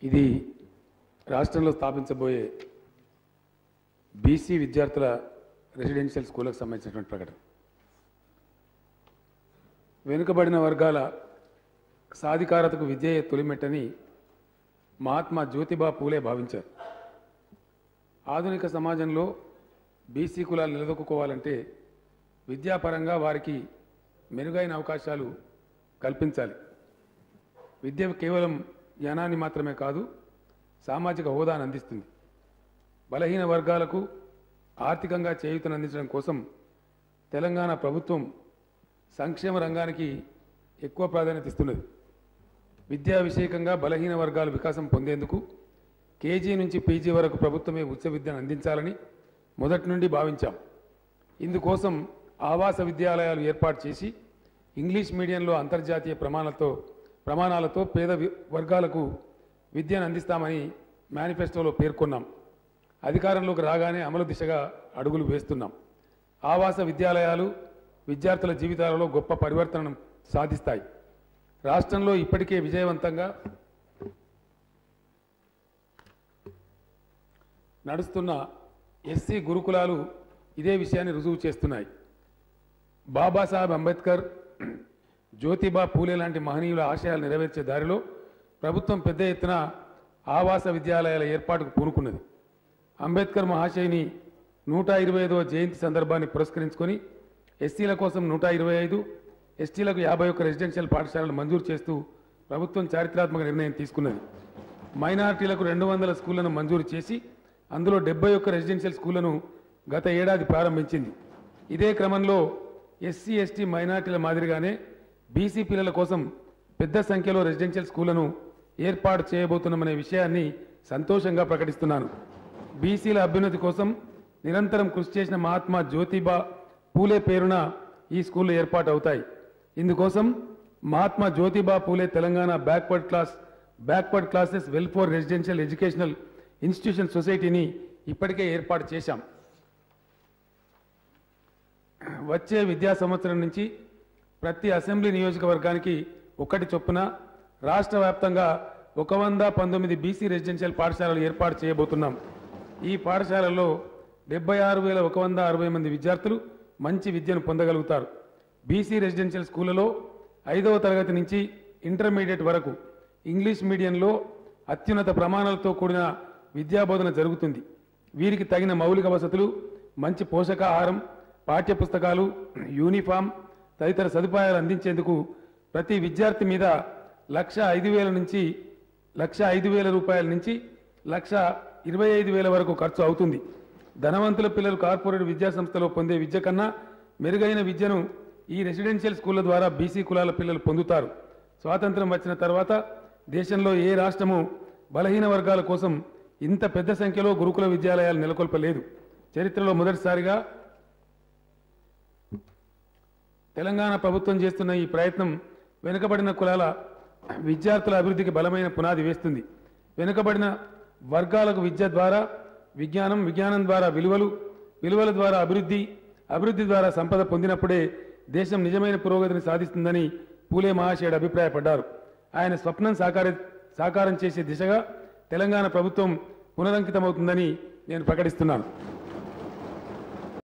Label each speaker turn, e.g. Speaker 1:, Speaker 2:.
Speaker 1: ఇది రాష్ట్రంలో స్థాపించబోయే బీసీ విద్యార్థుల రెసిడెన్షియల్ స్కూళ్ళకు సంబంధించినటువంటి ప్రకటన. వెనుకబడిన వర్గాల సాధికారతకు విద్యయే తొలిమెట్టని మహాత్మా జ్యోతిబా పూలే భావించారు. ఆధునిక సమాజంలో బీసీ కులాలు నిలదొక్కుకోవాలంటే విద్యాపరంగా వారికి మెరుగైన అవకాశాలు కల్పించాలి. విద్య కేవలం జ్ఞానాన్ని మాత్రమే కాదు, సామాజిక హోదాను అందిస్తుంది. బలహీన వర్గాలకు ఆర్థికంగా చేయూతను అందించడం కోసం తెలంగాణ ప్రభుత్వం సంక్షేమ రంగానికి ఎక్కువ ప్రాధాన్యత ఇస్తున్నది. విద్యా విషయకంగా బలహీన వర్గాల వికాసం పొందేందుకు కేజీ నుంచి పీజీ వరకు ప్రభుత్వమే ఉచిత విద్యను అందించాలని మొదటి నుండి భావించాం. ఇందుకోసం ఆవాస విద్యాలయాలు ఏర్పాటు చేసి ఇంగ్లీష్ మీడియంలో అంతర్జాతీయ ప్రమాణాలతో పేద వర్గాలకు విద్యను అందిస్తామని మేనిఫెస్టోలో పేర్కొన్నాం. అధికారంలోకి రాగానే అమలు దిశగా అడుగులు వేస్తున్నాం. ఆవాస విద్యాలయాలు విద్యార్థుల జీవితాలలో గొప్ప పరివర్తనను సాధిస్తాయి. రాష్ట్రంలో ఇప్పటికే విజయవంతంగా నడుస్తున్న ఎస్సీ గురుకులాలు ఇదే విషయాన్ని రుజువు చేస్తున్నాయి. బాబాసాహెబ్ అంబేద్కర్, జ్యోతిబా పూలే లాంటి మహనీయుల ఆశయాలు నెరవేర్చే దారిలో ప్రభుత్వం పెద్ద ఎత్తున ఆవాస విద్యాలయాల ఏర్పాటుకు పూనుకున్నది. అంబేద్కర్ మహాశయుని 125వ జయంతి సందర్భాన్ని పురస్కరించుకొని ఎస్సీల కోసం 125, ఎస్టీలకు 51 రెసిడెన్షియల్ పాఠశాలలు మంజూరు చేస్తూ ప్రభుత్వం చారిత్రాత్మక నిర్ణయం తీసుకున్నది. మైనారిటీలకు 200 స్కూళ్లను మంజూరు చేసి అందులో 71 రెసిడెన్షియల్ స్కూళ్లను గత ఏడాది ప్రారంభించింది. ఇదే క్రమంలో ఎస్సీ, ఎస్టీ, మైనారిటీల మాదిరిగానే బీసీ పిల్లల కోసం పెద్ద సంఖ్యలో రెసిడెన్షియల్ స్కూళ్లను ఏర్పాటు చేయబోతున్నామనే విషయాన్ని సంతోషంగా ప్రకటిస్తున్నాను. బీసీల అభ్యున్నతి కోసం నిరంతరం కృషి చేసిన మహాత్మా జ్యోతిబా పూలే పేరున ఈ స్కూళ్లు ఏర్పాటు అవుతాయి. ఇందుకోసం Mahatma Jyotiba Phule Telangana backward classes welfare residential educational institution సొసైటీని ఇప్పటికే ఏర్పాటు చేశాం. వచ్చే విద్యా సంవత్సరం నుంచి ప్రతి అసెంబ్లీ నియోజకవర్గానికి ఒకటి చొప్పున రాష్ట్ర వ్యాప్తంగా 119 బీసీ రెసిడెన్షియల్ పాఠశాలలు ఏర్పాటు చేయబోతున్నాం. ఈ పాఠశాలల్లో 76,160 మంది విద్యార్థులు మంచి విద్యను పొందగలుగుతారు. బీసీ రెసిడెన్షియల్ స్కూళ్లలో 5వ తరగతి నుంచి ఇంటర్మీడియట్ వరకు ఇంగ్లీష్ మీడియంలో అత్యున్నత ప్రమాణాలతో కూడిన విద్యాబోధన జరుగుతుంది. వీరికి తగిన మౌలిక వసతులు, మంచి పోషకాహారం, పాఠ్యపుస్తకాలు, యూనిఫామ్ తదితర సదుపాయాలు అందించేందుకు ప్రతి విద్యార్థి మీద ₹1,05,000 నుంచి ₹1,05,000 నుంచి ₹1,25,000 వరకు ఖర్చు అవుతుంది. ధనవంతుల పిల్లలు కార్పొరేట్ విద్యాసంస్థలో పొందే విద్య కన్నా మెరుగైన విద్యను ఈ రెసిడెన్షియల్ స్కూళ్ల ద్వారా బీసీ కులాల పిల్లలు పొందుతారు. స్వాతంత్రం వచ్చిన తర్వాత దేశంలో ఏ రాష్ట్రము బలహీన వర్గాల కోసం ఇంత పెద్ద సంఖ్యలో గురుకుల విద్యాలయాలు నెలకొల్పలేదు. చరిత్రలో మొదటిసారిగా తెలంగాణ ప్రభుత్వం చేస్తున్న ఈ ప్రయత్నం వెనుకబడిన కులాల విద్యార్థుల అభివృద్ధికి బలమైన పునాది వేస్తుంది. వెనుకబడిన వర్గాలకు విద్య ద్వారా విజ్ఞానం ద్వారా విలువల ద్వారా అభివృద్ధి ద్వారా సంపద పొందినప్పుడే దేశం నిజమైన పురోగతిని సాధిస్తుందని పూలే మహాశయుడు అభిప్రాయపడ్డారు. ఆయన స్వప్నం సాకారం చేసే దిశగా తెలంగాణ ప్రభుత్వం పునరంకితమవుతుందని నేను ప్రకటిస్తున్నాను.